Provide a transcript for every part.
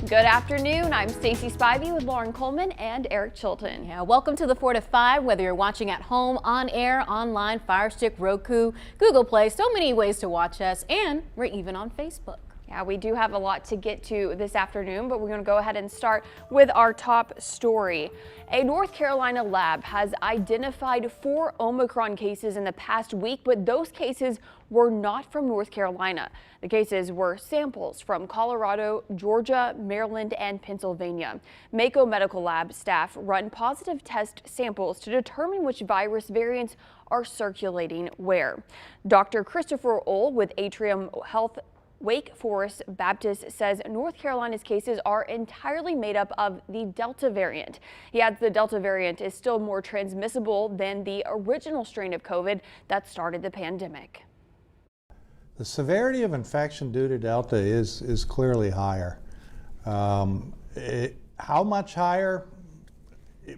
Good afternoon. I'm Stacey Spivey with Lauren Coleman and Eric Chilton. Yeah, welcome to the 4 to 5. Whether you're watching at home, on air, online, Fire Stick, Roku, Google Play, so many ways to watch us, and we're even on Facebook. Yeah, we do have a lot to get to this afternoon, but we're going to go ahead and start with our top story. A North Carolina lab has identified 4 Omicron cases in the past week, but those cases were not from North Carolina. The cases were samples from Colorado, Georgia, Maryland, and Pennsylvania. Mako Medical Lab staff run positive test samples to determine which virus variants are circulating where. Dr. Christopher Ohl with Atrium Health Wake Forest Baptist says North Carolina's cases are entirely made up of the Delta variant. He adds the Delta variant is still more transmissible than the original strain of COVID that started the pandemic. The severity of infection due to Delta is clearly higher. How much higher?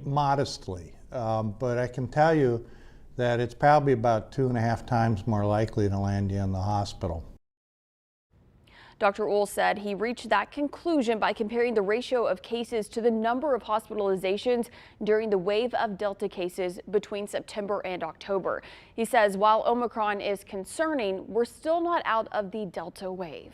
Modestly. But I can tell you that it's probably about 2.5 times more likely to land you in the hospital. Dr. Ohl said he reached that conclusion by comparing the ratio of cases to the number of hospitalizations during the wave of Delta cases between September and October. He says while Omicron is concerning, we're still not out of the Delta wave.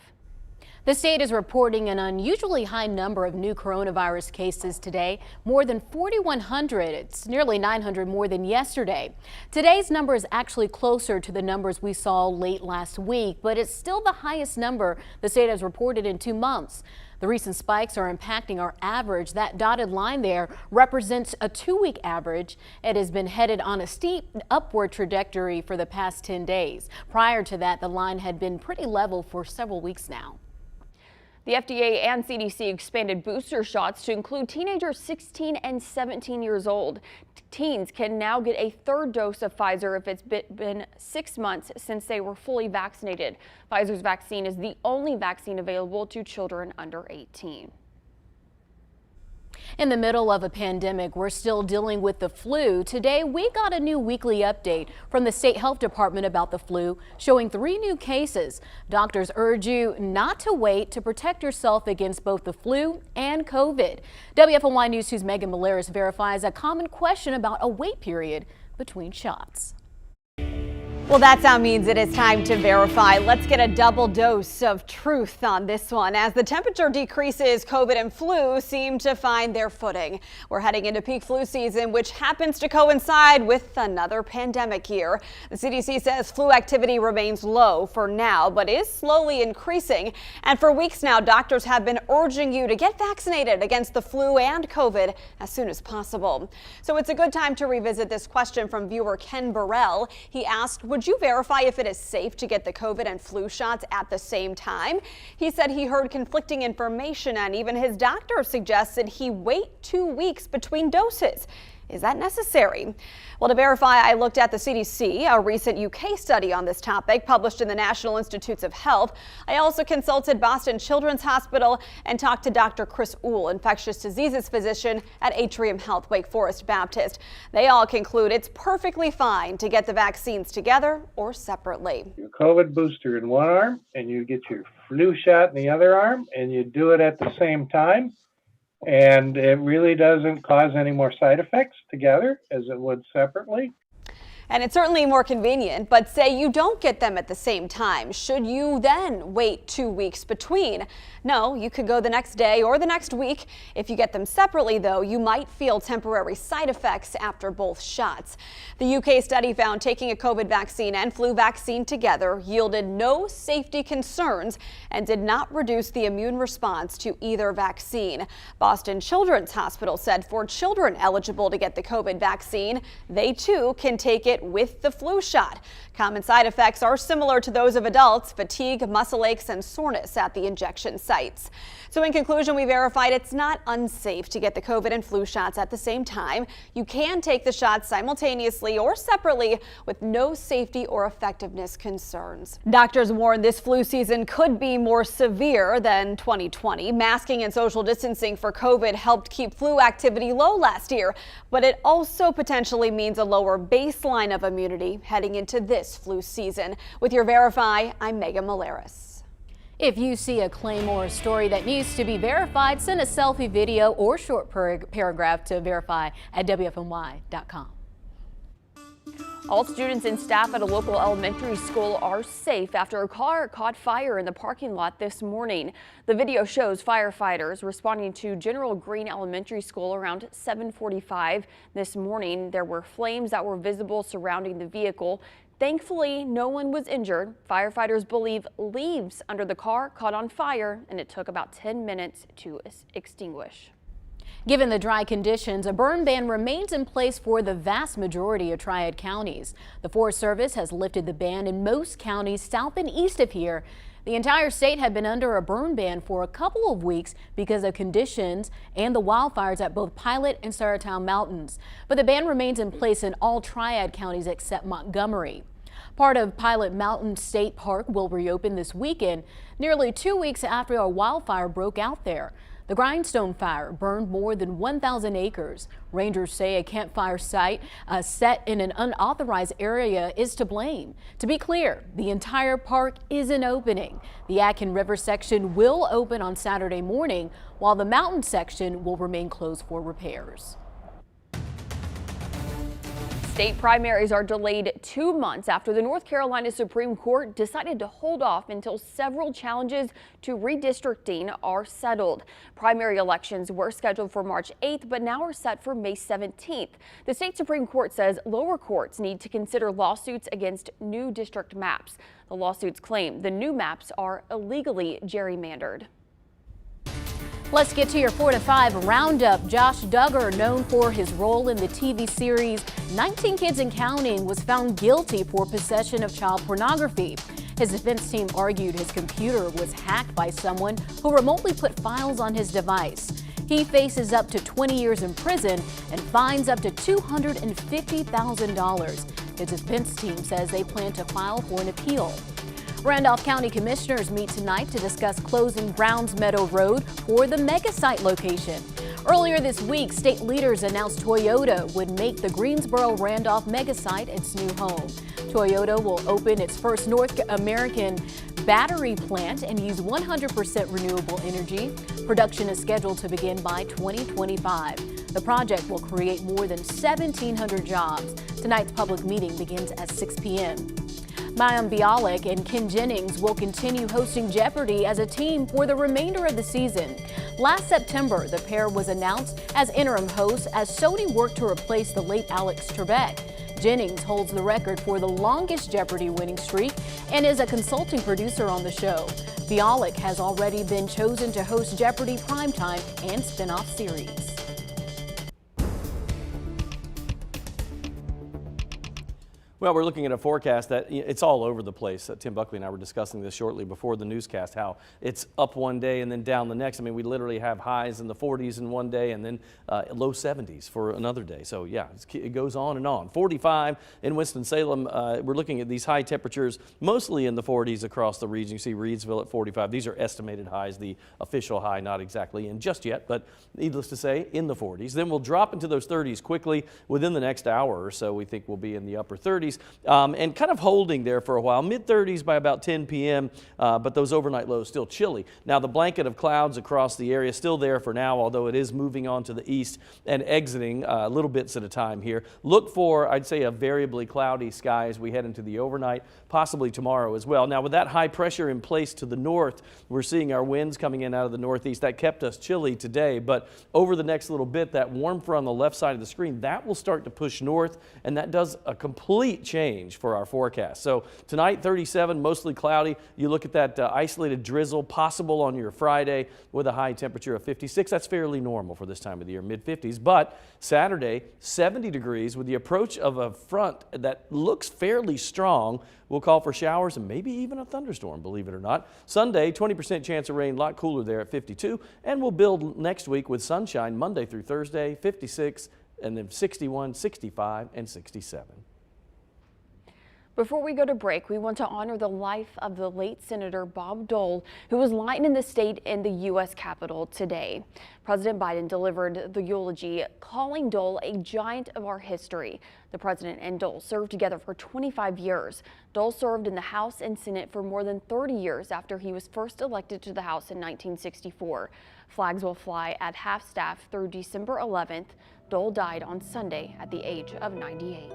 The state is reporting an unusually high number of new coronavirus cases today, more than 4,100. It's nearly 900 more than yesterday. Today's number is actually closer to the numbers we saw late last week, but it's still the highest number the state has reported in 2 months. The recent spikes are impacting our average. That dotted line there represents a 2-week average. It has been headed on a steep upward trajectory for the past 10 days. Prior to that, the line had been pretty level for several weeks now. The FDA and CDC expanded booster shots to include teenagers 16 and 17 years old. Teens can now get a 3rd dose of Pfizer if it's been 6 months since they were fully vaccinated. Pfizer's vaccine is the only vaccine available to children under 18. In the middle of a pandemic, we're still dealing with the flu. Today, we got a new weekly update from the state health department about the flu, showing 3 new cases. Doctors urge you not to wait to protect yourself against both the flu and COVID. WFLY News 2's Megan Malaris verifies a common question about a wait period between shots. Well, that sound means it is time to verify. Let's get a double dose of truth on this one. As the temperature decreases, COVID and flu seem to find their footing. We're heading into peak flu season, which happens to coincide with another pandemic year. The CDC says flu activity remains low for now, but is slowly increasing. And for weeks now, doctors have been urging you to get vaccinated against the flu and COVID as soon as possible. So it's a good time to revisit this question from viewer Ken Burrell. He asked, would you verify if it is safe to get the COVID and flu shots at the same time? He said he heard conflicting information and even his doctor suggested he wait 2 weeks between doses. Is that necessary? Well, to verify, I looked at the CDC, a recent UK study on this topic published in the National Institutes of Health. I also consulted Boston Children's Hospital and talked to Dr. Chris Ohl, infectious diseases physician at Atrium Health Wake Forest Baptist. They all conclude it's perfectly fine to get the vaccines together or separately. Your COVID booster in one arm and you get your flu shot in the other arm, and you do it at the same time. And it really doesn't cause any more side effects together as it would separately. And it's certainly more convenient, but say you don't get them at the same time. Should you then wait 2 weeks between? No, you could go the next day or the next week. If you get them separately, though, you might feel temporary side effects after both shots. The UK study found taking a COVID vaccine and flu vaccine together yielded no safety concerns and did not reduce the immune response to either vaccine. Boston Children's Hospital said for children eligible to get the COVID vaccine, they too can take it with the flu shot. Common side effects are similar to those of adults: fatigue, muscle aches, and soreness at the injection sites. So in conclusion, we verified it's not unsafe to get the COVID and flu shots at the same time. You can take the shots simultaneously or separately with no safety or effectiveness concerns. Doctors warn this flu season could be more severe than 2020. Masking and social distancing for COVID helped keep flu activity low last year, but it also potentially means a lower baseline of immunity heading into this flu season. With your Verify, I'm Megan Malaris. If you see a claim or a story that needs to be verified, send a selfie, video, or short paragraph to verify at WFNY.com. All students and staff at a local elementary school are safe after a car caught fire in the parking lot this morning. The video shows firefighters responding to General Green Elementary School around 7:45 this morning. There were flames that were visible surrounding the vehicle. Thankfully, no one was injured. Firefighters believe leaves under the car caught on fire, and it took about 10 minutes to extinguish. Given the dry conditions, a burn ban remains in place for the vast majority of Triad counties. The Forest Service has lifted the ban in most counties south and east of here. The entire state had been under a burn ban for a couple of weeks because of conditions and the wildfires at both Pilot and Saratown Mountains. But the ban remains in place in all Triad counties except Montgomery. Part of Pilot Mountain State Park will reopen this weekend, nearly 2 weeks after a wildfire broke out there. The Grindstone Fire burned more than 1,000 acres. Rangers say a campfire site set in an unauthorized area is to blame. To be clear, the entire park isn't opening. The Atkin River section will open on Saturday morning, while the mountain section will remain closed for repairs. State primaries are delayed 2 months after the North Carolina Supreme Court decided to hold off until several challenges to redistricting are settled. Primary elections were scheduled for March 8th, but now are set for May 17th. The state Supreme Court says lower courts need to consider lawsuits against new district maps. The lawsuits claim the new maps are illegally gerrymandered. Let's get to your 4 to 5 roundup. Josh Duggar, known for his role in the TV series 19 Kids and Counting, was found guilty for possession of child pornography. His defense team argued his computer was hacked by someone who remotely put files on his device. He faces up to 20 years in prison and fines up to $250,000. His defense team says they plan to file for an appeal. Randolph County Commissioners meet tonight to discuss closing Browns Meadow Road for the mega site location. Earlier this week, state leaders announced Toyota would make the Greensboro-Randolph mega site its new home. Toyota will open its first North American battery plant and use 100% renewable energy. Production is scheduled to begin by 2025. The project will create more than 1,700 jobs. Tonight's public meeting begins at 6 p.m. Mayim Bialik and Ken Jennings will continue hosting Jeopardy as a team for the remainder of the season. Last September, the pair was announced as interim hosts as Sony worked to replace the late Alex Trebek. Jennings holds the record for the longest Jeopardy winning streak and is a consulting producer on the show. Bialik has already been chosen to host Jeopardy Primetime and spin-off series. Well, we're looking at a forecast that it's all over the place. Tim Buckley and I were discussing this shortly before the newscast, how it's up one day and then down the next. I mean, we literally have highs in the 40s in one day and then low 70s for another day. So, yeah, it goes on and on. 45 in Winston-Salem. We're looking at these high temperatures, mostly in the 40s across the region. You see Reidsville at 45. These are estimated highs. The official high not exactly in just yet, but needless to say, in the 40s. Then we'll drop into those 30s quickly within the next hour or so. We think we'll be in the upper 30s. And kind of holding there for a while, mid-30s by about 10 p.m., but those overnight lows still chilly. Now, the blanket of clouds across the area is still there for now, although it is moving on to the east and exiting little bits at a time here. Look for, I'd say, a variably cloudy sky as we head into the overnight, possibly tomorrow as well. Now, with that high pressure in place to the north, we're seeing our winds coming in out of the northeast. That kept us chilly today, but over the next little bit, that warm front on the left side of the screen, that will start to push north, and that does a complete change for our forecast. So tonight, 37, mostly cloudy. You look at that isolated drizzle possible on your Friday with a high temperature of 56. That's fairly normal for this time of the year, mid-50s. But Saturday, 70 degrees with the approach of a front that looks fairly strong. We'll call for showers and maybe even a thunderstorm, believe it or not. Sunday, 20% chance of rain, a lot cooler there at 52. And we'll build next week with sunshine Monday through Thursday, 56, and then 61, 65, and 67. Before we go to break, we want to honor the life of the late Senator Bob Dole, who was lying in the state in the U.S. Capitol today. President Biden delivered the eulogy, calling Dole a giant of our history. The president and Dole served together for 25 years. Dole served in the House and Senate for more than 30 years after he was first elected to the House in 1964. Flags will fly at half-staff through December 11th. Dole died on Sunday at the age of 98.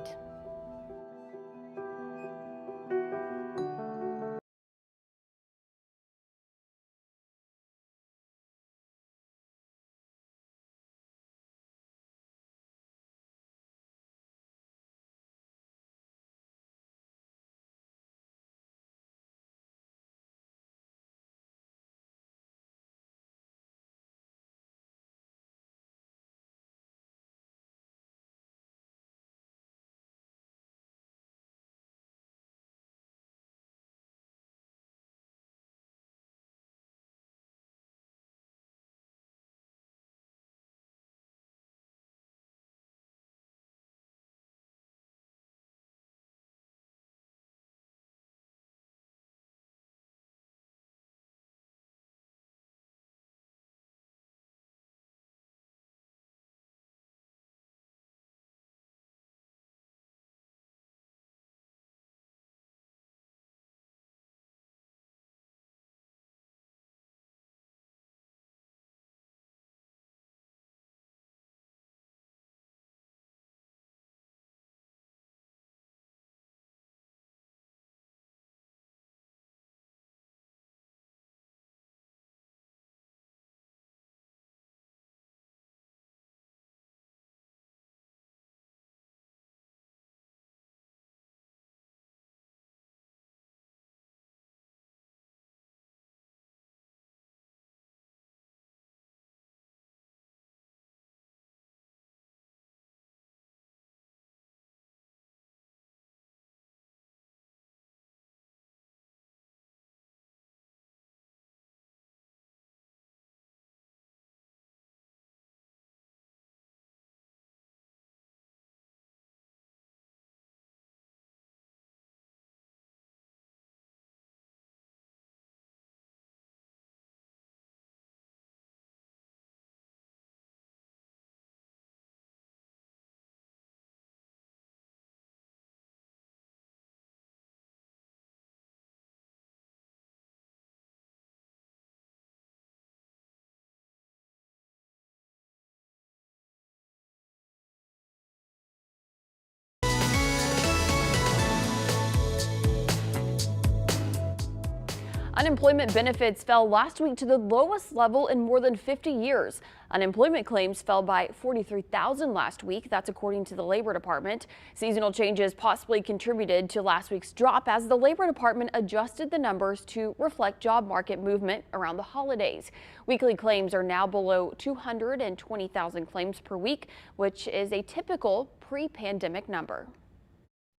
Unemployment benefits fell last week to the lowest level in more than 50 years. Unemployment claims fell by 43,000 last week. That's according to the Labor Department. Seasonal changes possibly contributed to last week's drop as the Labor Department adjusted the numbers to reflect job market movement around the holidays. Weekly claims are now below 220,000 claims per week, which is a typical pre-pandemic number.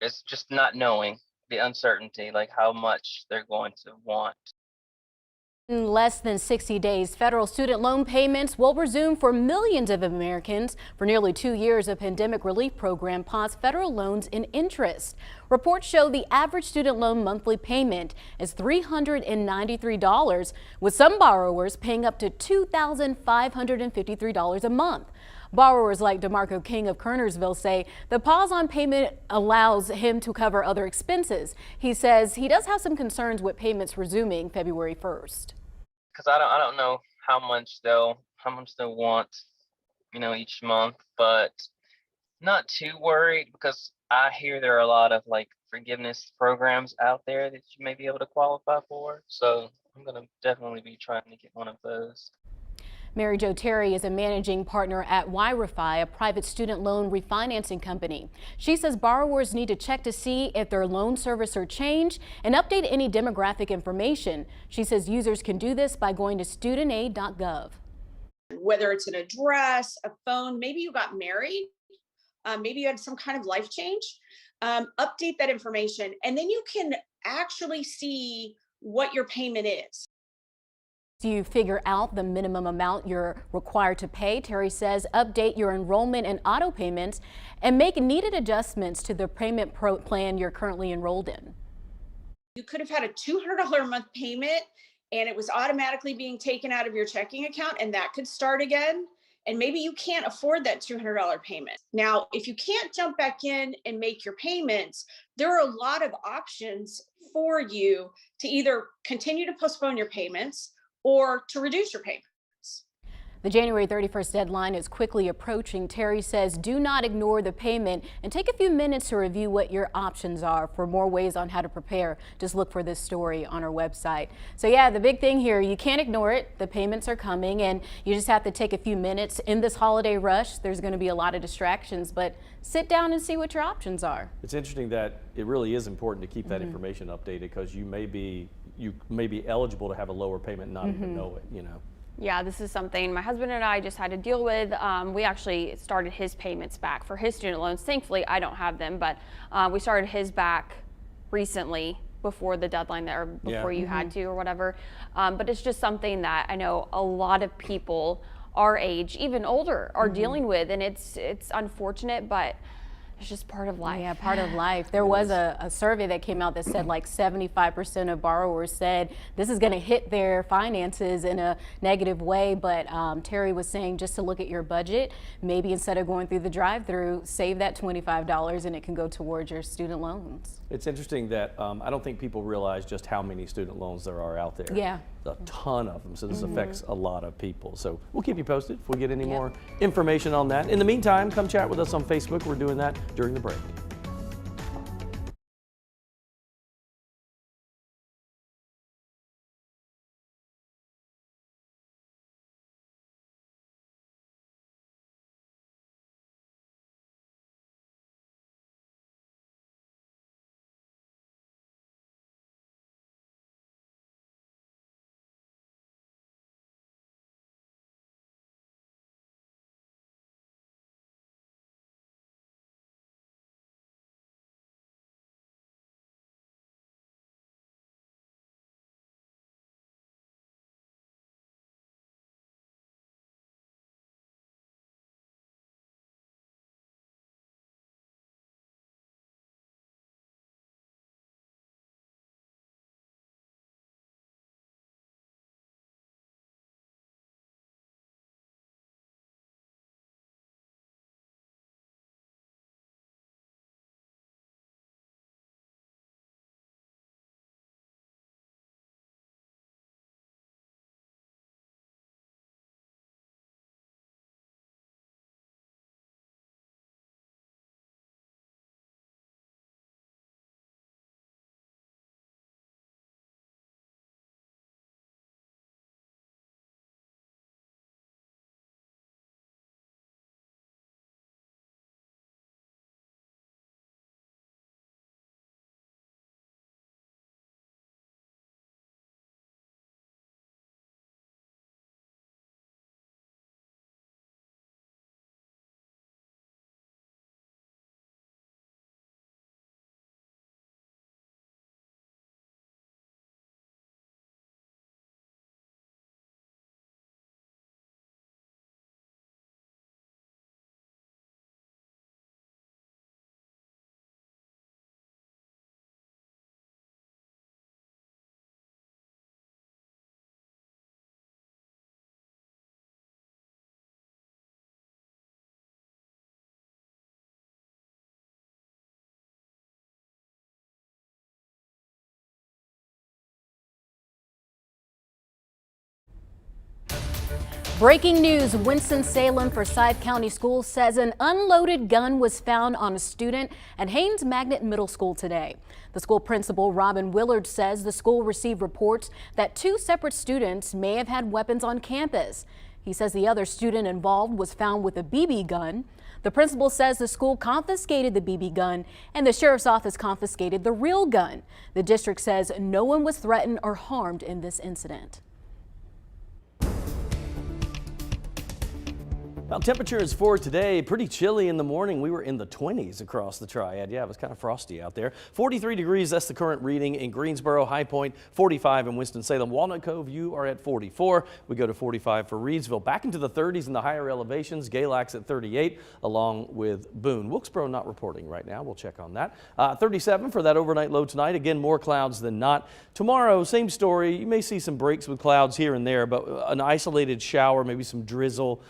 It's just not knowing the uncertainty, like how much they're going to want. In less than 60 days, federal student loan payments will resume for millions of Americans. For nearly 2 years, a pandemic relief program paused federal loans and interest. Reports show the average student loan monthly payment is $393, with some borrowers paying up to $2,553 a month. Borrowers like DeMarco King of Kernersville say the pause on payment allows him to cover other expenses. He says he does have some concerns with payments resuming February 1st. Because I don't know how much they'll want, each month, but not too worried because I hear there are a lot of like forgiveness programs out there that you may be able to qualify for. So I'm gonna definitely be trying to get one of those. Mary Jo Terry is a managing partner at Wi-Fi, a private student loan refinancing company. She says borrowers need to check to see if their loan servicer changed and update any demographic information. She says users can do this by going to studentaid.gov. Whether it's an address, a phone, maybe you got married, maybe you had some kind of life change, update that information, and then you can actually see what your payment is. You figure out the minimum amount you're required to pay. Terry says update your enrollment and auto payments and make needed adjustments to the payment plan you're currently enrolled in. You could have had a $200 a month payment and it was automatically being taken out of your checking account, and that could start again. And maybe you can't afford that $200 payment. Now, if you can't jump back in and make your payments, there are a lot of options for you to either continue to postpone your payments or to reduce your payments. The January 31st deadline is quickly approaching. Terry says do not ignore the payment and take a few minutes to review what your options are. For more ways on how to prepare, just look for this story on our website. So yeah, the big thing here, you can't ignore it. The payments are coming and you just have to take a few minutes. In this holiday rush, there's going to be a lot of distractions, but sit down and see what your options are. It's interesting that it really is important to keep that information updated, because you may be eligible to have a lower payment and not even know it, you know. Yeah, this is something my husband and I just had to deal with. We actually started his payments back for his student loans. Thankfully, I don't have them, but we started his back recently before the deadline there, before you had to or whatever. But it's just something that I know a lot of people our age, even older, are dealing with, and it's unfortunate, but it's just part of life. Yeah, part of life. There was a survey that came out that said like 75% of borrowers said this is going to hit their finances in a negative way. But Terry was saying just to look at your budget, maybe instead of going through the drive-through, save that $25 and it can go towards your student loans. It's interesting that I don't think people realize just how many student loans there are out there. Yeah. A ton of them, so this affects a lot of people. So we'll keep you posted if we get any more information on that. In the meantime, come chat with us on Facebook. We're doing that during the break. Breaking news, Winston-Salem Forsyth County Schools says an unloaded gun was found on a student at Haynes Magnet Middle School today. The school principal, Robin Willard, says the school received reports that two separate students may have had weapons on campus. He says the other student involved was found with a BB gun. The principal says the school confiscated the BB gun and the sheriff's office confiscated the real gun. The district says no one was threatened or harmed in this incident. Well, temperatures for today, pretty chilly in the morning. We were in the 20s across the Triad. Yeah, it was kind of frosty out there. 43 degrees, that's the current reading in Greensboro. High Point, 45 in Winston-Salem. Walnut Cove, you are at 44. We go to 45 for Reedsville. Back into the 30s in the higher elevations. Galax at 38, along with Boone. Wilkesboro not reporting right now. We'll check on that. 37 for that overnight low tonight. Again, more clouds than not. Tomorrow, same story. You may see some breaks with clouds here and there, but an isolated shower, maybe some drizzle.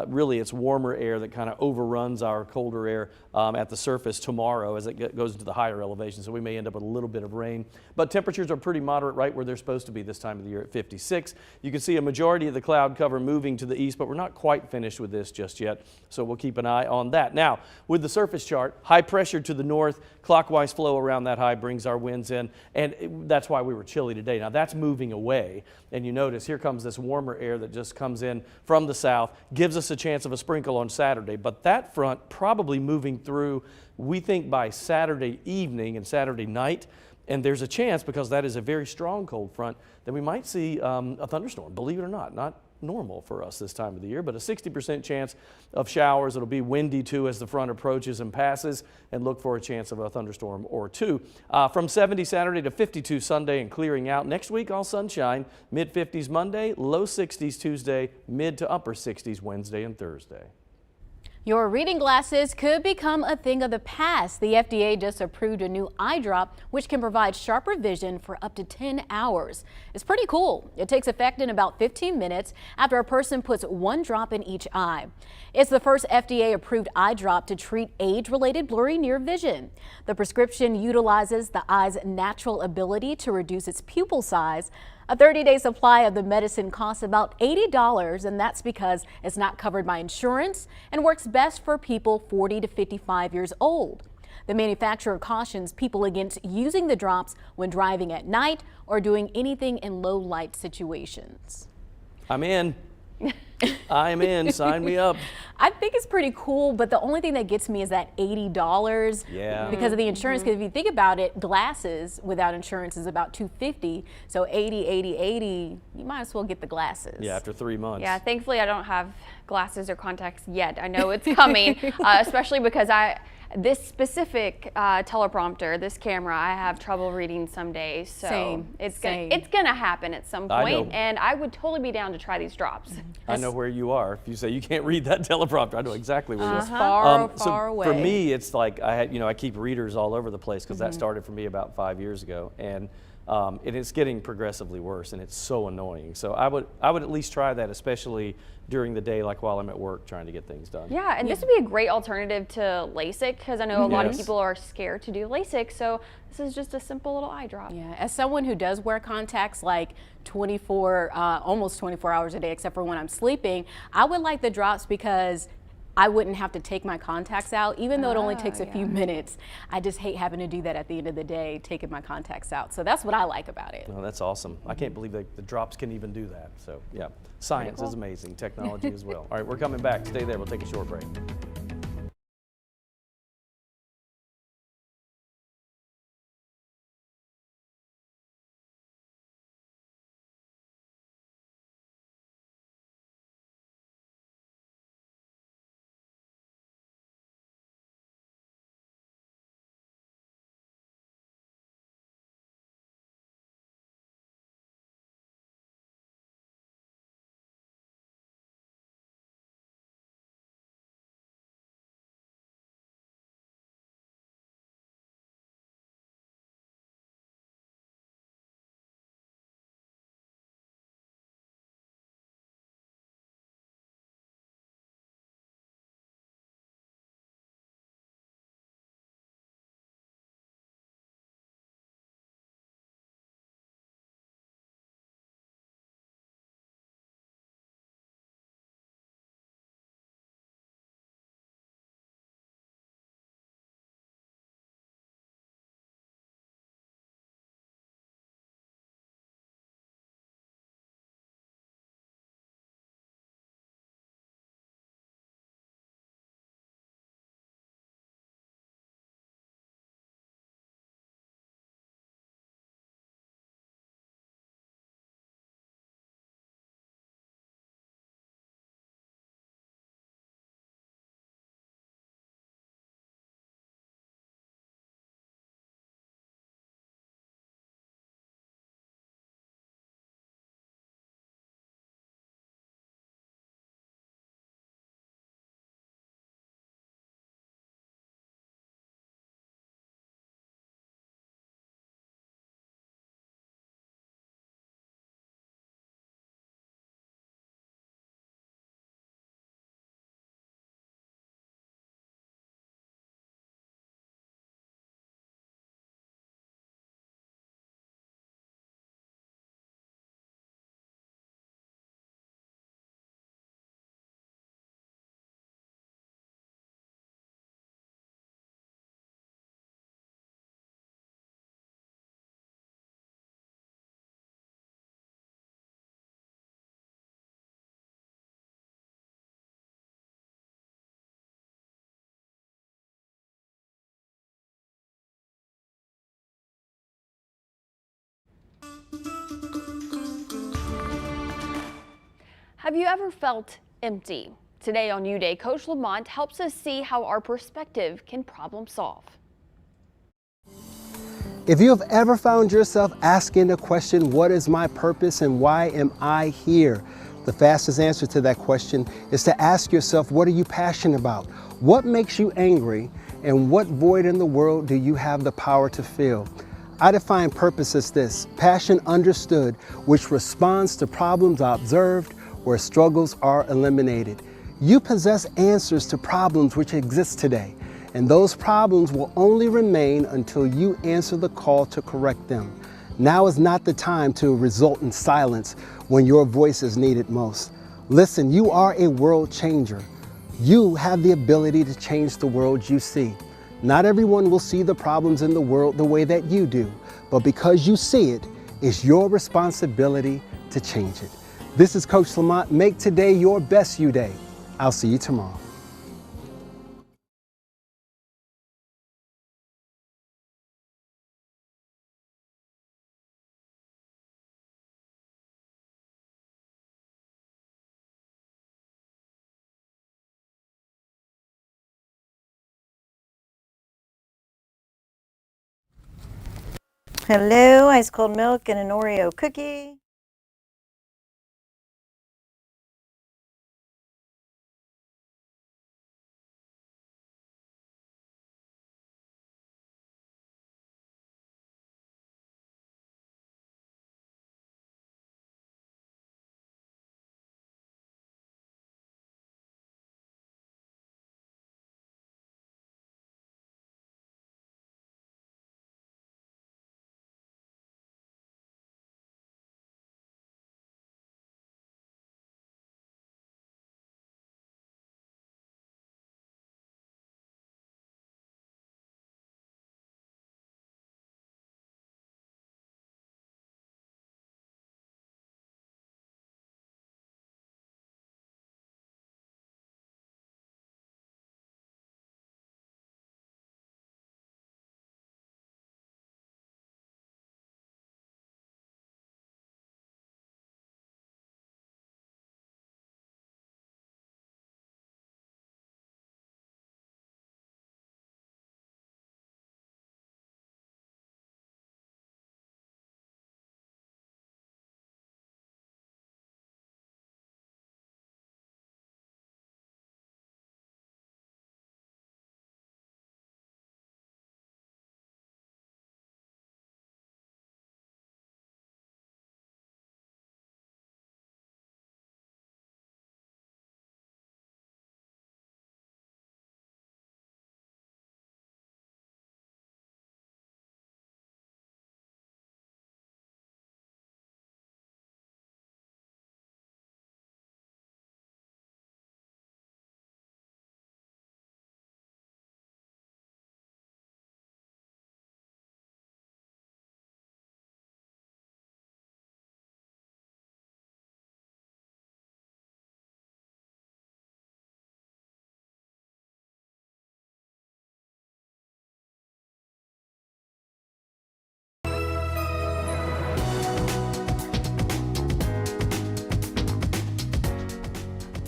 Really, it's warmer air that kind of overruns our colder air at the surface tomorrow as it goes into the higher elevations. So we may end up with a little bit of rain. But temperatures are pretty moderate right where they're supposed to be this time of the year at 56. You can see a majority of the cloud cover moving to the east, but we're not quite finished with this just yet. So we'll keep an eye on that. Now, with the surface chart, high pressure to the north, clockwise flow around that high brings our winds in. And that's why we were chilly today. Now, that's moving away. And you notice here comes this warmer air that just comes in from the south, gives us a chance of a sprinkle on Saturday, but that front probably moving through, we think, by Saturday evening and Saturday night. And there's a chance, because that is a very strong cold front, that we might see a thunderstorm, believe it or not normal for us this time of the year, but a 60% chance of showers. It'll be windy too as the front approaches and passes, and look for a chance of a thunderstorm or two. From 70 Saturday to 52 Sunday and clearing out. Next week, all sunshine, mid 50s Monday, low 60s Tuesday, mid to upper 60s Wednesday and Thursday. Your reading glasses could become a thing of the past. The FDA just approved a new eye drop which can provide sharper vision for up to 10 hours. It's pretty cool. It takes effect in about 15 minutes after a person puts one drop in each eye. It's the first FDA approved eye drop to treat age-related blurry near vision. The prescription utilizes the eye's natural ability to reduce its pupil size. A 30-day supply of the medicine costs about $80, and that's because it's not covered by insurance and works best for people 40 to 55 years old. The manufacturer cautions people against using the drops when driving at night or doing anything in low light situations. I'm in. I'm in. Sign me up. I think it's pretty cool, but the only thing that gets me is that $80 because of the insurance. Because if you think about it, glasses without insurance is about $250. So 80, you might as well get the glasses. Yeah, after 3 months. Yeah, thankfully I don't have glasses or contacts yet. I know it's coming, especially because this specific teleprompter, this camera, I have trouble reading some days. So it's gonna happen at some point, and I would totally be down to try these drops. I know where you are. If you say you can't read that teleprompter, I know exactly where you are. Far away. For me, it's like I keep readers all over the place because that started for me about 5 years ago, and it's getting progressively worse, and it's so annoying. So I would at least try that, especially during the day, like while I'm at work trying to get things done. Yeah, and this would be a great alternative to LASIK, because I know a lot of people are scared to do LASIK. So this is just a simple little eye drop. Yeah, as someone who does wear contacts like almost 24 hours a day, except for when I'm sleeping, I would like the drops because I wouldn't have to take my contacts out, even though it only takes a few minutes. I just hate having to do that at the end of the day, taking my contacts out. So that's what I like about it. Oh, that's awesome. I can't believe the drops can even do that. So yeah, science is amazing, technology as well. All right, we're coming back. Stay there. We'll take a short break. Have you ever felt empty? Today on U Day, Coach Lamont helps us see how our perspective can problem solve. If you have ever found yourself asking the question, what is my purpose and why am I here? The fastest answer to that question is to ask yourself, what are you passionate about? What makes you angry? And what void in the world do you have the power to fill? I define purpose as this: passion understood, which responds to problems observed, where struggles are eliminated. You possess answers to problems which exist today, and those problems will only remain until you answer the call to correct them. Now is not the time to result in silence when your voice is needed most. Listen, you are a world changer. You have the ability to change the world you see. Not everyone will see the problems in the world the way that you do, but because you see it, it's your responsibility to change it. This is Coach Lamont. Make today your best U Day. I'll see you tomorrow. Hello, ice cold milk and an Oreo cookie.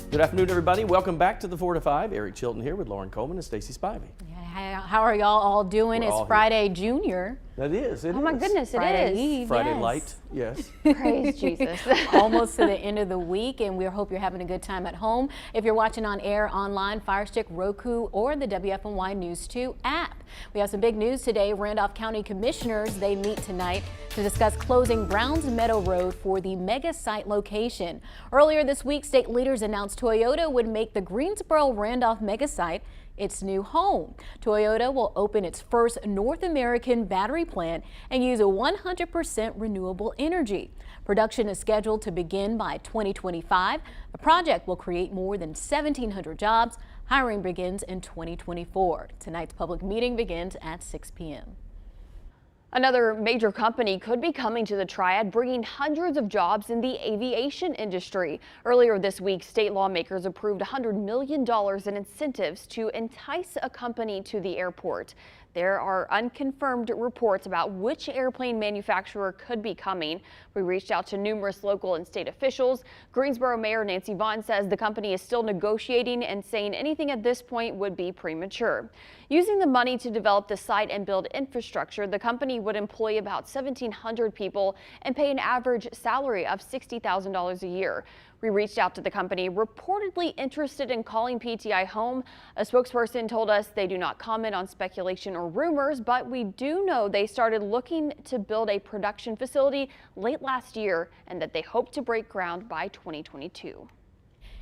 Good afternoon, everybody. Welcome back to the 4 to 5. Eric Chilton here with Lauren Coleman and Stacey Spivey. Yeah, how are y'all all doing? We're It's all Friday, Junior. That is. It Oh my is. goodness, it Friday is. Eve, Friday yes. light. Yes. Praise Jesus. Almost to the end of the week, and we hope you're having a good time at home. If you're watching on air, online, Fire Stick, Roku, or the WFNY News 2 app. We have some big news today. Randolph County Commissioners, they meet tonight to discuss closing Browns Meadow Road for the mega site location. Earlier this week, state leaders announced Toyota would make the Greensboro-Randolph mega site its new home. Toyota will open its first North American battery plant and use a 100% renewable energy. Production is scheduled to begin by 2025. The project will create more than 1,700 jobs. Hiring begins in 2024. Tonight's public meeting begins at 6 p.m. Another major company could be coming to the Triad, bringing hundreds of jobs in the aviation industry. Earlier this week, state lawmakers approved $100 million in incentives to entice a company to the airport. There are unconfirmed reports about which airplane manufacturer could be coming. We reached out to numerous local and state officials. Greensboro Mayor Nancy Vaughn says the company is still negotiating and saying anything at this point would be premature. Using the money to develop the site and build infrastructure, the company would employ about 1,700 people and pay an average salary of $60,000 a year. We reached out to the company reportedly interested in calling PTI home. A spokesperson told us they do not comment on speculation or rumors, but we do know they started looking to build a production facility late last year and that they hope to break ground by 2022.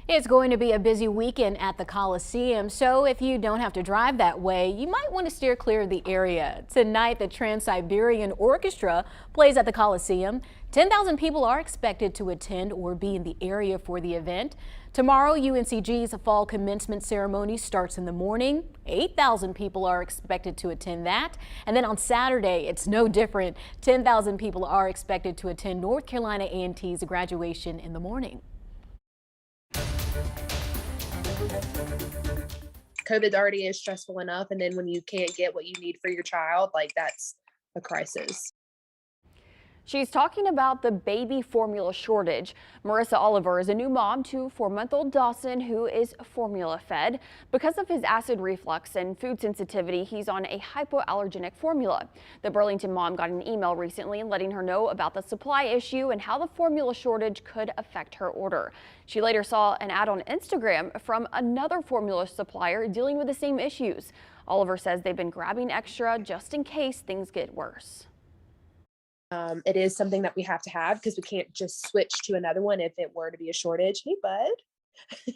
It's going to be a busy weekend at the Coliseum, so if you don't have to drive that way, you might want to steer clear of the area. Tonight, the Trans-Siberian Orchestra plays at the Coliseum. 10,000 people are expected to attend or be in the area for the event. Tomorrow, UNCG's fall commencement ceremony starts in the morning. 8,000 people are expected to attend that. And then on Saturday, it's no different. 10,000 people are expected to attend North Carolina A&T's graduation in the morning. COVID already is stressful enough, and then when you can't get what you need for your child, like, that's a crisis. She's talking about the baby formula shortage. Marissa Oliver is a new mom to 4-month-old Dawson, who is formula fed. Because of his acid reflux and food sensitivity, he's on a hypoallergenic formula. The Burlington mom got an email recently letting her know about the supply issue and how the formula shortage could affect her order. She later saw an ad on Instagram from another formula supplier dealing with the same issues. Oliver says they've been grabbing extra just in case things get worse. It is something that we have to have because we can't just switch to another one if it were to be a shortage. Hey, bud.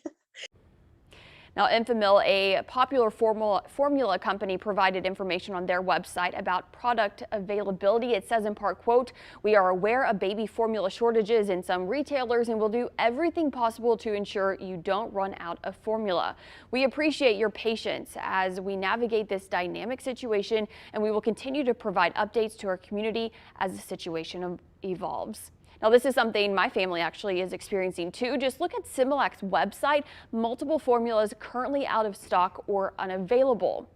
Now, Enfamil, a popular formula company, provided information on their website about product availability. It says in part, quote, "We are aware of baby formula shortages in some retailers and will do everything possible to ensure you don't run out of formula. We appreciate your patience as we navigate this dynamic situation, and we will continue to provide updates to our community as the situation evolves." Now, this is something my family actually is experiencing too. Just look at Similac's website. Multiple formulas currently out of stock or unavailable.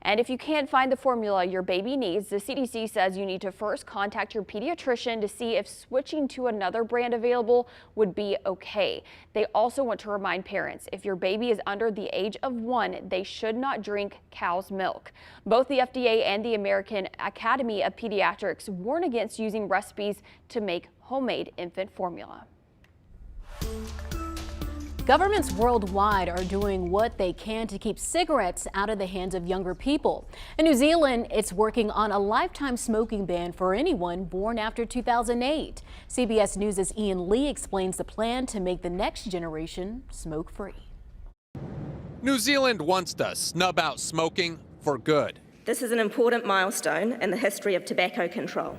And if you can't find the formula your baby needs, the CDC says you need to first contact your pediatrician to see if switching to another brand available would be okay. They also want to remind parents, if your baby is under the age of 1, they should not drink cow's milk. Both the FDA and the American Academy of Pediatrics warn against using recipes to make homemade infant formula. Governments worldwide are doing what they can to keep cigarettes out of the hands of younger people. In New Zealand, it's working on a lifetime smoking ban for anyone born after 2008. CBS News' Ian Lee explains the plan to make the next generation smoke-free. New Zealand wants to snub out smoking for good. This is an important milestone in the history of tobacco control.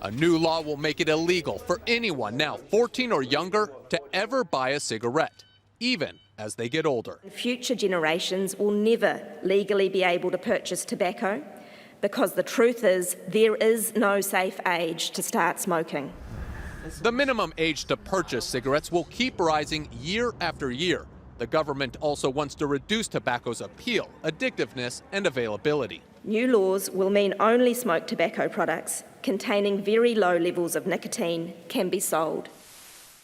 A new law will make it illegal for anyone now 14 or younger to ever buy a cigarette, even as they get older. Future generations will never legally be able to purchase tobacco because the truth is there is no safe age to start smoking. The minimum age to purchase cigarettes will keep rising year after year. The government also wants to reduce tobacco's appeal, addictiveness, and availability. New laws will mean only smoked tobacco products containing very low levels of nicotine can be sold.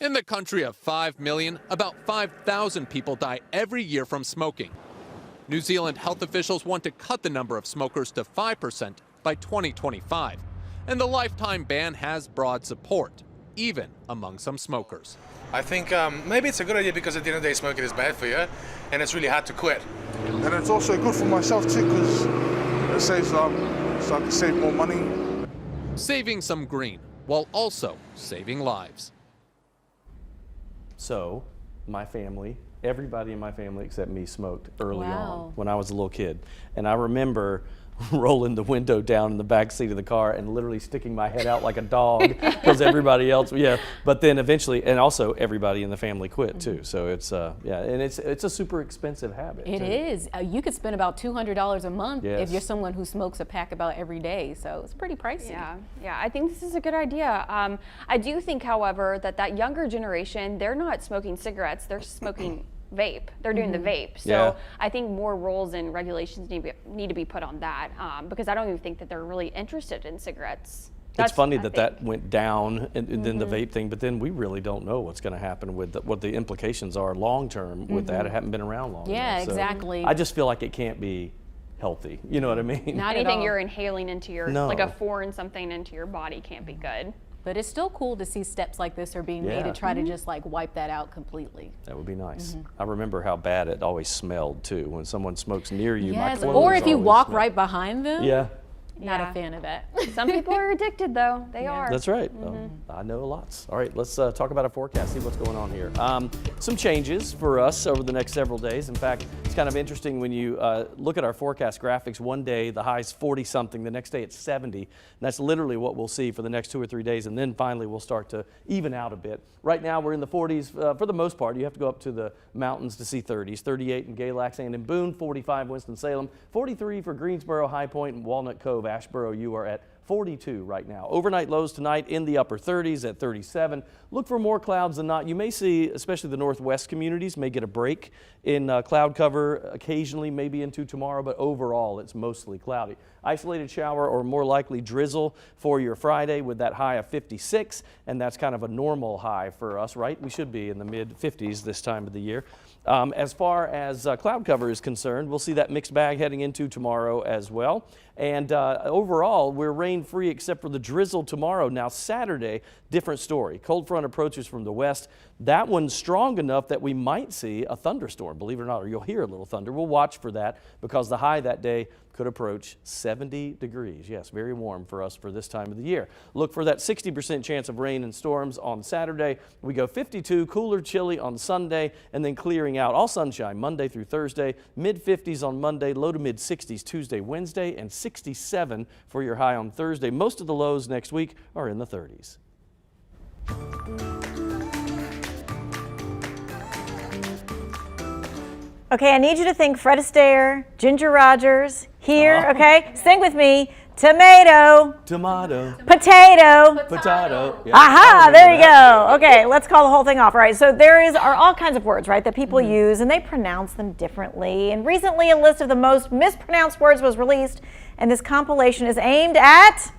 In the country of 5 million, about 5,000 people die every year from smoking. New Zealand health officials want to cut the number of smokers to 5% by 2025. And the lifetime ban has broad support, even among some smokers. I think maybe it's a good idea because at the end of the day, smoking is bad for you, and it's really hard to quit. And it's also good for myself too, because it saves, so I can save more money. Saving some green, while also saving lives. So, my family, everybody in my family except me smoked early on when I was a little kid. And I remember rolling the window down in the back seat of the car and literally sticking my head out like a dog because everybody else, but then eventually, and also everybody in the family quit too. So it's, and it's a super expensive habit. It is. You could spend about $200 a month if Yes. you're someone who smokes a pack about every day. So it's pretty pricey. Yeah, I think this is a good idea. I do think, however, that younger generation, they're not smoking cigarettes, they're smoking vape. They're doing the vape. So Yeah. I think more rules and regulations need to be put on that because I don't even think that they're really interested in cigarettes. It's funny that went down and then the vape thing, but then we really don't know what's going to happen with what the implications are long term with that. It hasn't been around long Yeah, enough. So exactly. I just feel like it can't be healthy. You know what I mean? Not at Anything all. you're inhaling into your, No. like a foreign something into your body can't be good. But it's still cool to see steps like this are being made to Yeah. try to just like wipe that out completely. That would be nice. I remember how bad it always smelled too. When someone smokes near you, my Yes, clothes or if you always walk smell. right behind them. Yeah. Not Yeah. a fan of that. Some people are addicted though. They are. That's right. I know lots. All right, let's talk about our forecast, see what's going on here. Some changes for us over the next several days. In fact, it's kind of interesting when you look at our forecast graphics. One day the high's 40 something, the next day it's 70. And that's literally what we'll see for the next 2 or 3 days. And then finally we'll start to even out a bit. Right now we're in the 40s for the most part. You have to go up to the mountains to see 30s. 38 in Galax and in Boone, 45 Winston-Salem, 43 for Greensboro, High Point, and Walnut Cove. Asheboro, you are at 42 right now. Overnight lows tonight in the upper 30s at 37. Look for more clouds than not. You may see, especially the northwest communities, may get a break in cloud cover occasionally, maybe into tomorrow, but overall it's mostly cloudy. Isolated shower or more likely drizzle for your Friday with that high of 56, and that's kind of a normal high for us, right? We should be in the mid 50s this time of the year. As far as cloud cover is concerned, we'll see that mixed bag heading into tomorrow as well. And overall, we're rain-free except for the drizzle tomorrow. Now, Saturday, different story. Cold front approaches from the west. That one's strong enough that we might see a thunderstorm, believe it or not, or you'll hear a little thunder. We'll watch for that because the high that day could approach 70 degrees. Yes, very warm for us for this time of the year. Look for that 60% chance of rain and storms on Saturday. We go 52, cooler, chilly on Sunday, and then clearing out. All sunshine Monday through Thursday, mid-50s on Monday, low to mid-60s Tuesday, Wednesday, and 67 for your high on Thursday. Most of the lows next week are in the 30s. Okay, I need you to think Fred Astaire, Ginger Rogers, here, okay? Sing with me. Tomato, Tomato, potato. potato. Yeah, Aha, there you go. Okay, let's call the whole thing off. All right, so are all kinds of words, right, that people use, and they pronounce them differently. And recently, a list of the most mispronounced words was released, and this compilation is aimed at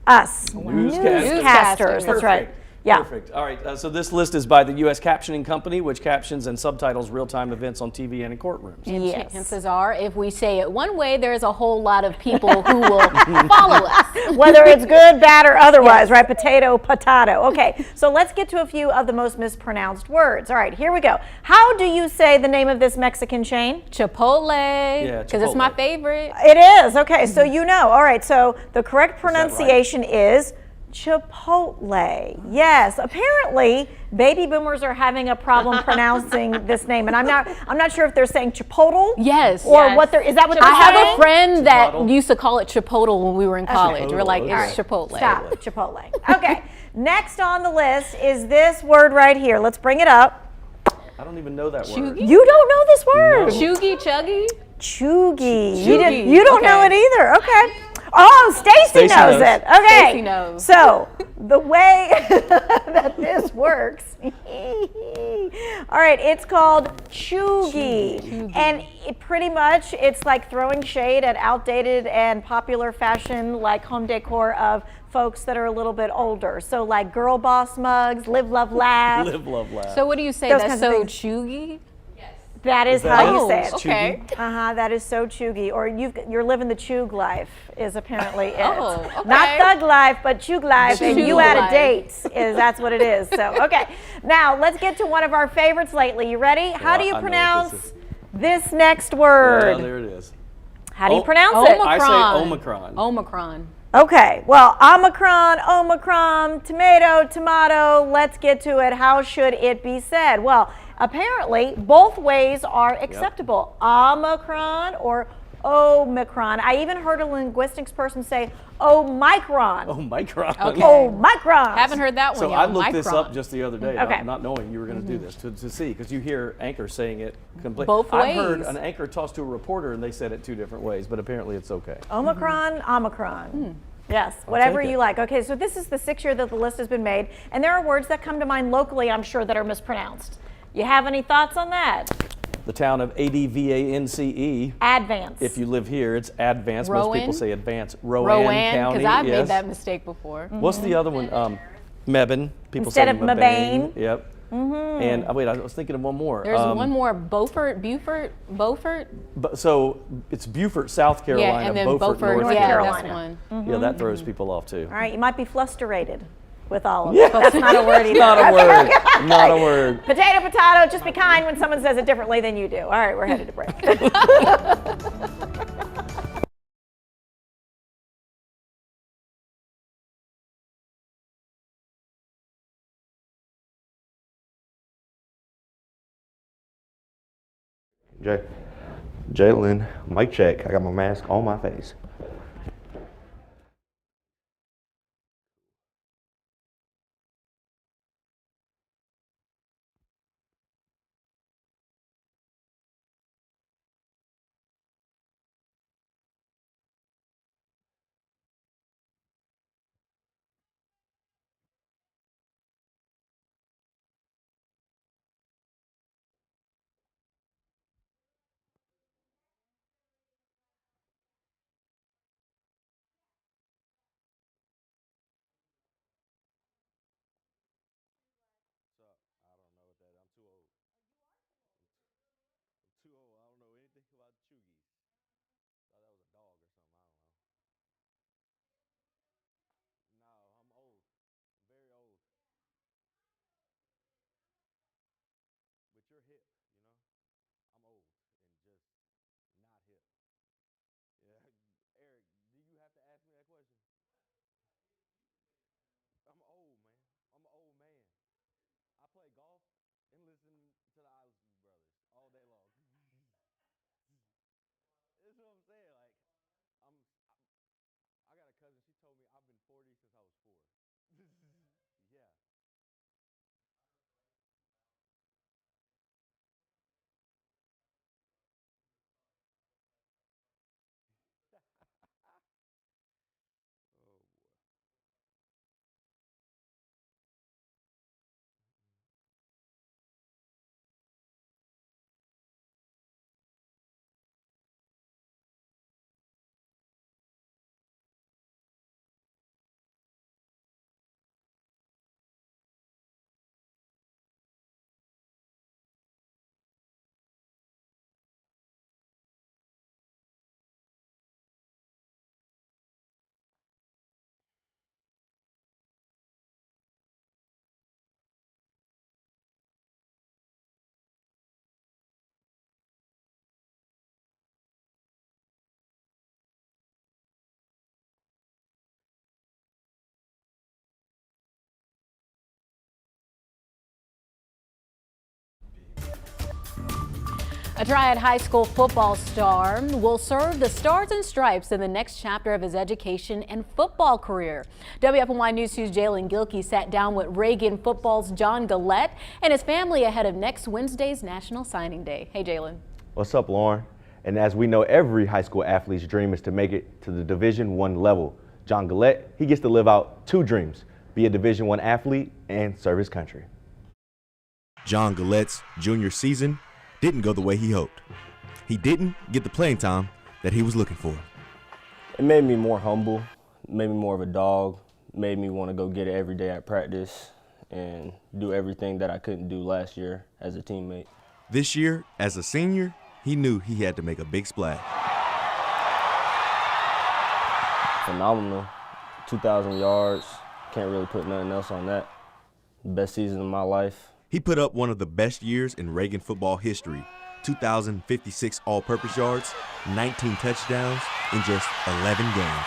us, newscasters. That's right. Yeah. Perfect. All right. So this list is by the U.S. Captioning Company, which captions and subtitles real-time events on TV and in courtrooms. And chances are, if we say it one way, there's a whole lot of people who will follow us. Whether it's good, bad, or otherwise, right? Potato, potato. Okay, so let's get to a few of the most mispronounced words. All right, here we go. How do you say the name of this Mexican chain? Chipotle. Yeah, because it's my favorite. It is. Okay, so you know. All right, so the correct pronunciation is Chipotle. Yes, apparently baby boomers are having a problem pronouncing this name, and I'm not sure if they're saying Chipotle. Yes. Or what they're is that what they're I saying? have a friend that Chipotle. used to call it Chipotle when we were in college. We're like, it's Chipotle. Stop. Chipotle. Okay. Next on the list is this word right here. Let's bring it up. I don't even know that word. You don't know this word? No. Chuggy, chuggy. Chuggy. You don't know it either. Okay. Oh, Stacy knows it. Okay. Stacy knows. So the way that this works, all right, it's called chuggy. And it pretty much, it's like throwing shade at outdated and popular fashion, like home decor of folks that are a little bit older. So like girl boss mugs, live, love, laugh. Live, love, laugh. So what do you say? Those That's kinds of so things. chuggy? That is that how it? you say it. Okay. That is so chuggy. Or you're living the chug life is apparently it. Oh, okay. Not thug life, but chug life, and you Chug at a life. date that's what it is. So okay, now let's get to one of our favorites lately. You ready? How do you I know what pronounce this next word? Yeah, there it is. How do you pronounce it? I say Omicron. Omicron. Okay, well, Omicron, tomato, let's get to it. How should it be said? Well, apparently, both ways are acceptable. Omicron or Omicron. I even heard a linguistics person say Omicron. Omicron. Okay. Omicron. Haven't heard that one So yet. I looked this Omicron. up just the other day, Okay. not knowing you were going to do this, to see, because you hear anchors saying it completely. Both I've heard ways. an anchor tossed to a reporter and they said it 2 different ways, but apparently it's okay. Omicron. Yes, whatever take it. you like. Okay, so this is the 6th year that the list has been made, and there are words that come to mind locally, I'm sure, that are mispronounced. You have any thoughts on that? the town of Advance. Advance. If you live here, it's Advance. Most people say Advance. Rowan, County. because I've made that mistake before. What's the other one? Mebane. People Instead say of Mebane. Yep. And wait, I was thinking of one more. There's one more, Beaufort. So it's Beaufort, South Carolina. Yeah, and then Beaufort, North Carolina. That's one. Yeah, that throws people off too. All right, you might be flusterated with all of it. That's not a word either. Not a word. Not a word. Potato, potato, just be kind when someone says it differently than you do. All right, we're headed to break. Jalen, mic check. I got my mask on my face. A Triad High School football star will serve the Stars and Stripes in the next chapter of his education and football career. WFMY News 2's Jalen Gilkey sat down with Reagan football's John Gillette and his family ahead of next Wednesday's National Signing Day. Hey, Jalen. What's up, Lauren? And as we know, every high school athlete's dream is to make it to the Division I level. John Gillette, he gets to live out two dreams, be a Division I athlete and serve his country. John Gillette's junior season didn't go the way he hoped. He didn't get the playing time that he was looking for. It made me more humble, made me more of a dog, made me want to go get it every day at practice and do everything that I couldn't do last year as a teammate. This year, as a senior, he knew he had to make a big splash. Phenomenal, 2,000 yards, can't really put nothing else on that. Best season of my life. He put up one of the best years in Reagan football history, 2,056 all-purpose yards, 19 touchdowns in just 11 games.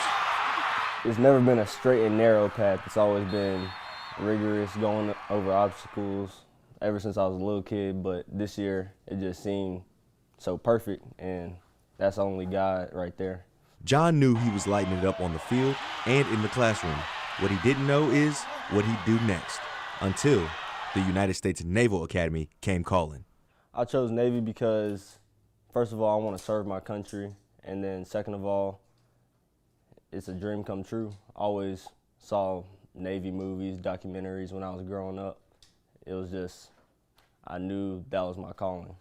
It's never been a straight and narrow path. It's always been rigorous, going over obstacles ever since I was a little kid, but this year it just seemed so perfect, and that's only God right there. John knew he was lighting it up on the field and in the classroom. What he didn't know is what he'd do next, until the United States Naval Academy came calling. I chose Navy because, first of all, I want to serve my country, and then second of all, it's a dream come true. I always saw Navy movies, documentaries when I was growing up. It was just, I knew that was my calling.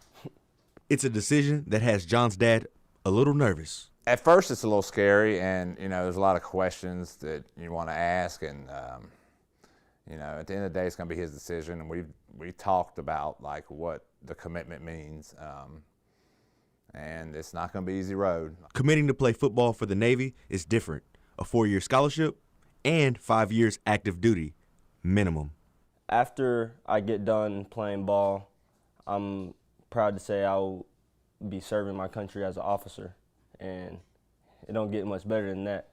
It's a decision that has John's dad a little nervous. At first, it's a little scary, and there's a lot of questions that you want to ask, and at the end of the day, it's going to be his decision. And we talked about like what the commitment means, and it's not going to be an easy road. Committing to play football for the Navy is different. A 4-year scholarship and 5 years active duty, minimum. After I get done playing ball, I'm proud to say I'll be serving my country as an officer, and it don't get much better than that.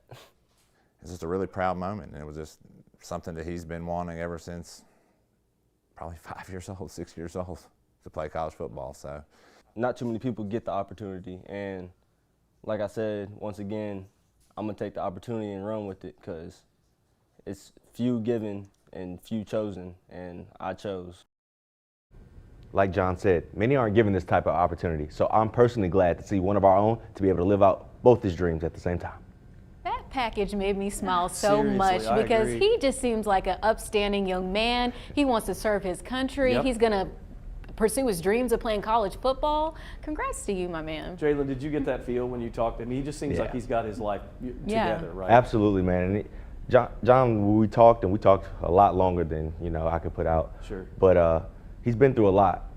It's just a really proud moment, and it was just something that he's been wanting ever since probably 5 years old, 6 years old, to play college football. So, not too many people get the opportunity, and like I said, once again, I'm gonna take the opportunity and run with it, because it's few given and few chosen, and I chose. Like John said, many aren't given this type of opportunity, so I'm personally glad to see one of our own to be able to live out both his dreams at the same time. That package made me smile so Seriously, much I because agree. he just seems like an upstanding young man. He wants to serve his country. Yep. He's going to pursue his dreams of playing college football. Congrats to you, my man. Jalen, did you get that feel when you talked to him? He just seems like he's got his life together, right? Absolutely, man. And John, we talked a lot longer than I could put out. Sure. But he's been through a lot,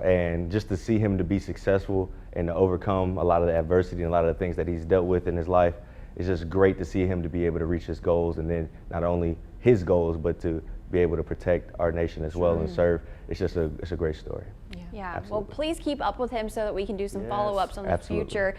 and just to see him to be successful and to overcome a lot of the adversity and a lot of the things that he's dealt with in his life, it's just great to see him to be able to reach his goals, and then not only his goals, but to be able to protect our nation as well and serve. It's just a great story. Yeah, well, please keep up with him so that we can do some follow-ups on the absolutely. future.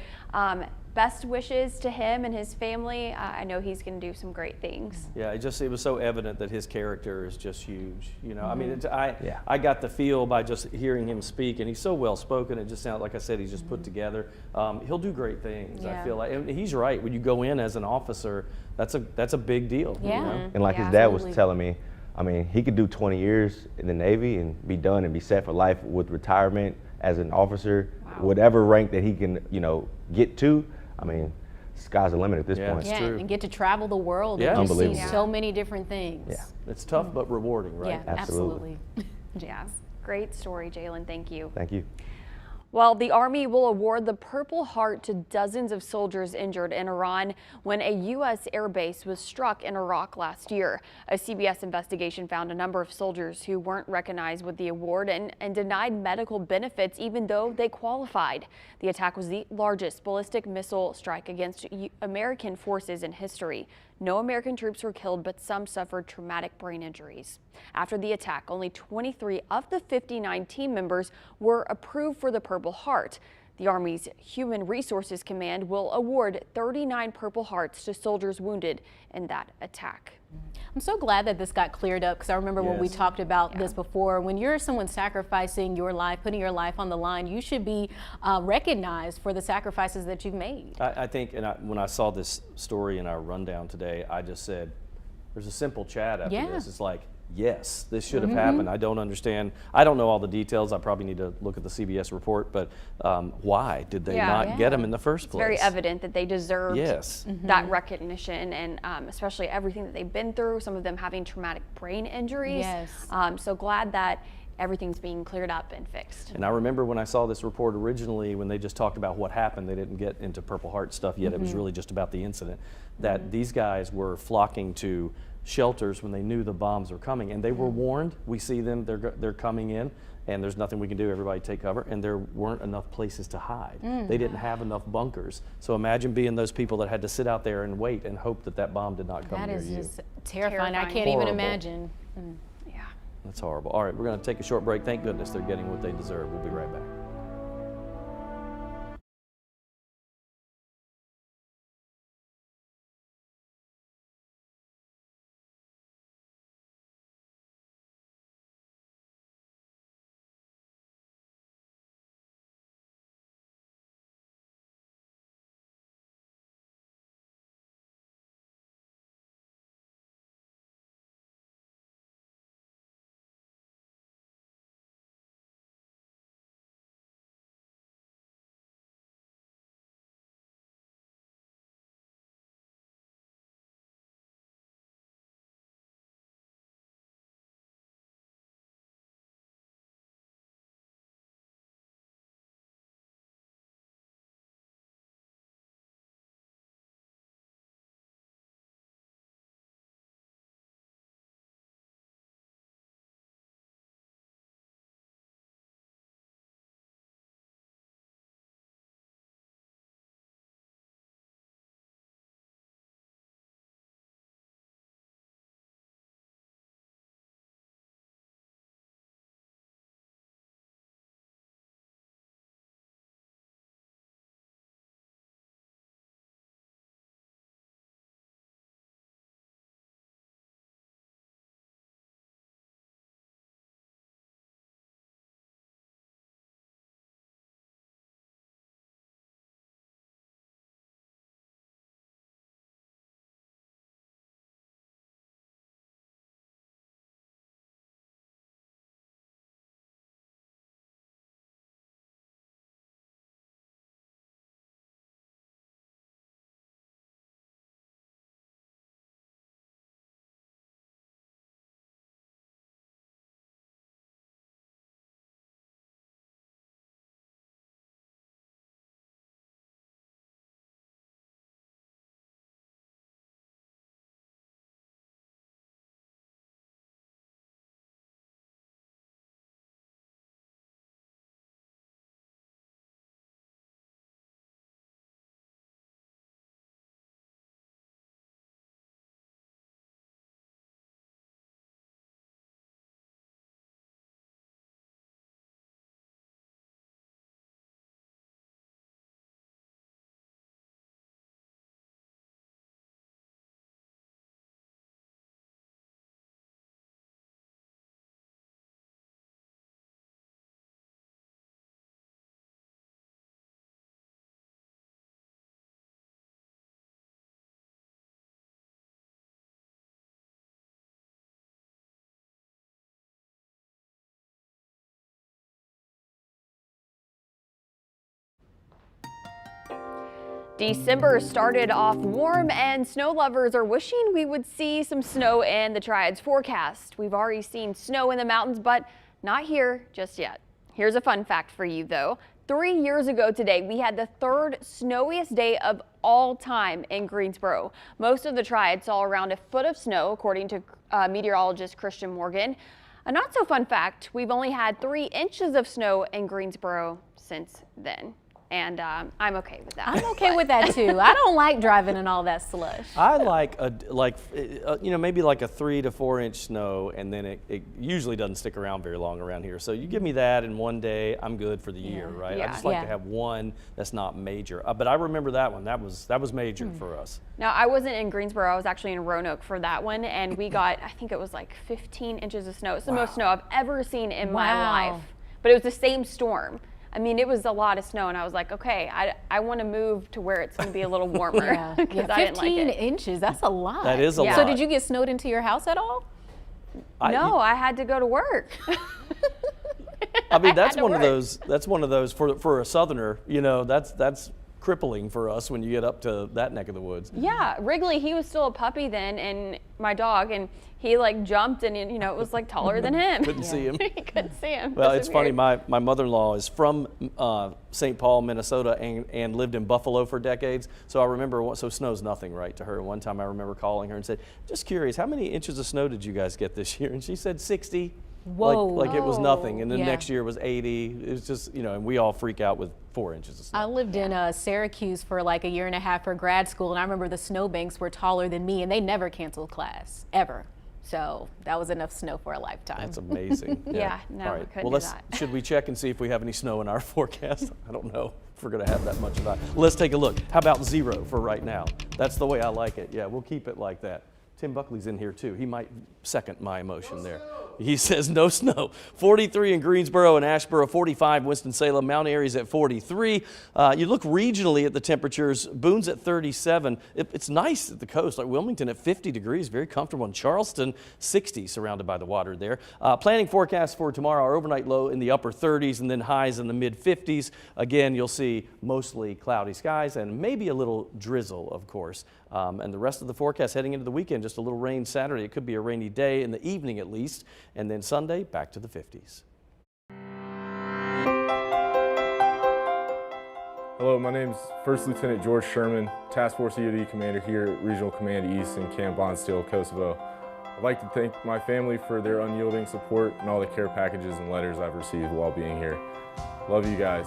Best wishes to him and his family. I know he's going to do some great things. Yeah, it was so evident that his character is just huge. I mean, I got the feel by just hearing him speak, and he's so well spoken. It just sounds like I said, he's just put together. He'll do great things. I feel like, and he's right. When you go in as an officer, that's a big deal. Yeah. And like his dad was telling me, I mean, he could do 20 years in the Navy and be done and be set for life with retirement as an officer, whatever rank that he can, get to. I mean, sky's the limit at this point. Yeah, and get to travel the world Yeah. and just see Unbelievable. so many different things. Yeah. It's tough but rewarding, right? Yeah, absolutely. Yeah, great story, Jalen. Thank you. Thank you. Well, the Army will award the Purple Heart to dozens of soldiers injured in Iran when a U.S. airbase was struck in Iraq last year. A CBS investigation found a number of soldiers who weren't recognized with the award and denied medical benefits even though they qualified. The attack was the largest ballistic missile strike against American forces in history. No American troops were killed, but some suffered traumatic brain injuries. After the attack, only 23 of the 59 team members were approved for the Purple Heart. The Army's Human Resources Command will award 39 Purple Hearts to soldiers wounded in that attack. I'm so glad that this got cleared up, because I remember when we talked about this before. When you're someone sacrificing your life, putting your life on the line, you should be recognized for the sacrifices that you've made. I think, when I saw this story in our rundown today, I just said, there's a simple chat after this. It's like, yes, this should have happened. I don't understand. I don't know all the details. I probably need to look at the CBS report, but why did they not get him in the first place? It's very evident that they deserved Yes. that recognition, and especially everything that they've been through, some of them having traumatic brain injuries. So glad that everything's being cleared up and fixed. And I remember when I saw this report originally, when they just talked about what happened, they didn't get into Purple Heart stuff yet. It was really just about the incident, that these guys were flocking to shelters when they knew the bombs were coming, and they were warned. We see them, they're coming in, and there's nothing we can do, everybody take cover, and there weren't enough places to hide. They didn't have enough bunkers. So imagine being those people that had to sit out there and wait and hope that that bomb did not come near you. That is just terrifying. I can't even imagine. Yeah. That's horrible. All right, we're going to take a short break. Thank goodness they're getting what they deserve. We'll be right back. December started off warm and snow lovers are wishing we would see some snow in the Triad's forecast. We've already seen snow in the mountains, but not here just yet. Here's a fun fact for you though. 3 years ago today, we had the third snowiest day of all time in Greensboro. Most of the Triad saw around a foot of snow, according to meteorologist Christian Morgan. A not so fun fact, we've only had 3 inches of snow in Greensboro since then. And I'm okay with that. I'm okay with that too. I don't like driving in all that slush. I like maybe like a 3 to 4 inch snow, and then it usually doesn't stick around very long around here. So you give me that in one day, I'm good for the year, right? I just like to have one that's not major. But I remember that one. That was major for us. Now I wasn't in Greensboro. I was actually in Roanoke for that one, and we got, I think it was like 15 inches of snow. It's the most snow I've ever seen in my life. But it was the same storm. I mean, it was a lot of snow, and I was like, okay, I want to move to where it's going to be a little warmer. 15 I didn't like it. inches, that's a lot. That is a lot. So did you get snowed into your house at all? No, I had to go to work. I mean, that's one of those. That's one of those for a Southerner. You know, that's crippling for us when you get up to that neck of the woods. Yeah, Wrigley, he was still a puppy then, and my dog, and he like jumped, and you know, it was like taller than him. Couldn't see him. He couldn't see him. Well, it's funny. My mother-in-law is from St. Paul, Minnesota, and lived in Buffalo for decades. So I remember, so snow's nothing, right, to her. One time I remember calling her and said, "Just curious, how many inches of snow did you guys get this year?" And she said 60. Whoa. Like it was nothing. And then next year was 80. It was just, you know, and we all freak out with 4 inches of snow. I lived in Syracuse for like a year and a half for grad school, and I remember the snowbanks were taller than me, and they never canceled class, ever. So that was enough snow for a lifetime. That's amazing. Yeah, no, all right. we couldn't Well, do that. should we check and see if we have any snow in our forecast? I don't know if we're going to have that much of that. Let's take a look. How about 0 for right now? That's the way I like it. Yeah, we'll keep it like that. Tim Buckley's in here too. He might second my emotion there. He says no snow. 43 in Greensboro and Asheboro, 45 Winston-Salem, Mount Airy's at 43. You look regionally at the temperatures. Boone's at 37. It's nice at the coast, like Wilmington at 50 degrees, very comfortable. In Charleston, 60, surrounded by the water there. Planning forecasts for tomorrow, our overnight low in the upper 30s and then highs in the mid 50s. Again, you'll see mostly cloudy skies and maybe a little drizzle, of course. And the rest of the forecast heading into the weekend, just a little rain Saturday. It could be a rainy day in the evening at least. And then Sunday, back to the 50s. Hello, my name is First Lieutenant George Sherman, Task Force EOD Commander here at Regional Command East in Camp Bondsteel, Kosovo. I'd like to thank my family for their unyielding support and all the care packages and letters I've received while being here. Love you guys.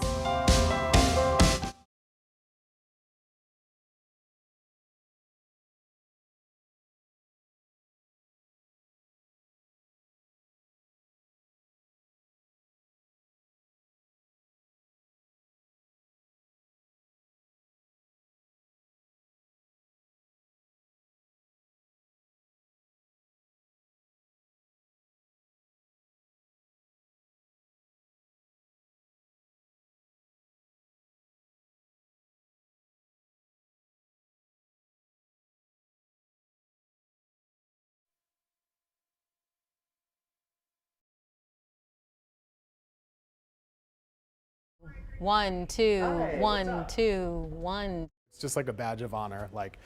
One, two, one, two, one. It's just like a badge of honor, like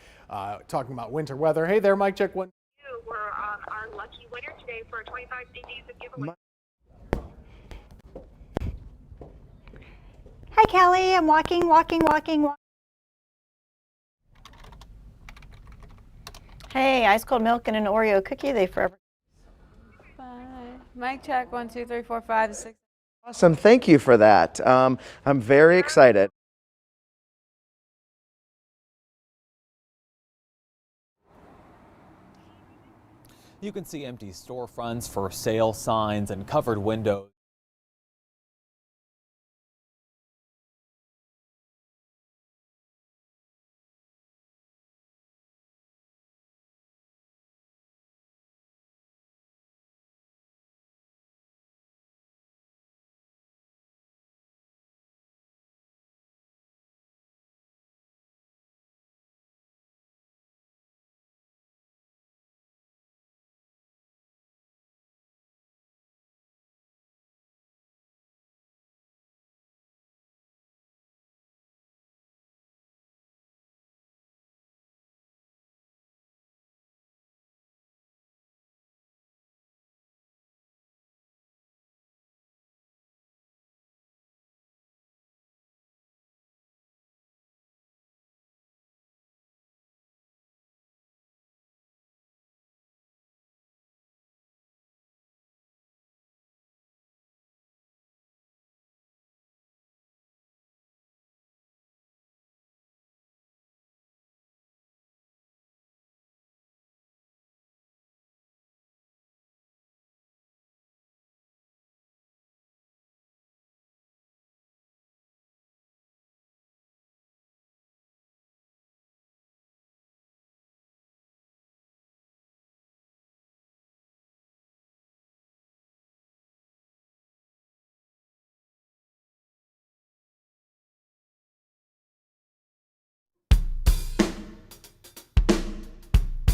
talking about winter weather. Hey there, mic check one. We're our lucky winner today for 25 CDs of giveaway. Hi, Kelly. I'm walking. Hey, ice cold milk and an Oreo cookie. They forever. Bye. Mic check. 1, 2, 3, 4, 5, 6. Awesome. Thank you for that. I'm very excited. You can see empty storefronts, for sale signs, and covered windows.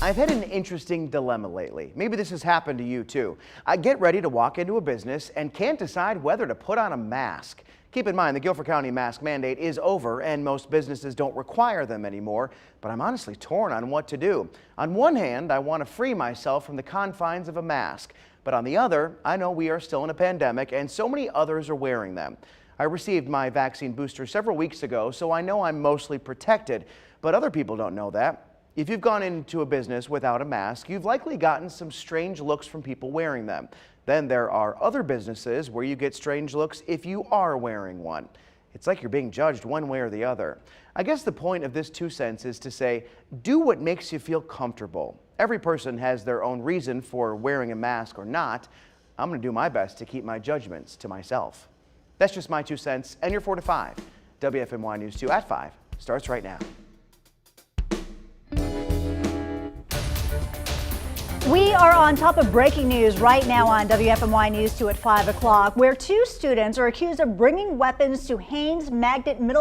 I've had an interesting dilemma lately. Maybe this has happened to you too. I get ready to walk into a business and can't decide whether to put on a mask. Keep in mind, the Guilford County mask mandate is over and most businesses don't require them anymore, but I'm honestly torn on what to do. On one hand, I want to free myself from the confines of a mask, but on the other, I know we are still in a pandemic and so many others are wearing them. I received my vaccine booster several weeks ago, so I know I'm mostly protected, but other people don't know that. If you've gone into a business without a mask, you've likely gotten some strange looks from people wearing them. Then there are other businesses where you get strange looks if you are wearing one. It's like you're being judged one way or the other. I guess the point of this 2 cents is to say, do what makes you feel comfortable. Every person has their own reason for wearing a mask or not. I'm going to do my best to keep my judgments to myself. That's just my 2 cents, and you're 4 to 5. WFMY News 2 at 5 starts right now. We are on top of breaking news right now on WFMY News 2 at 5 o'clock, where 2 students are accused of bringing weapons to Haynes Magnet Middle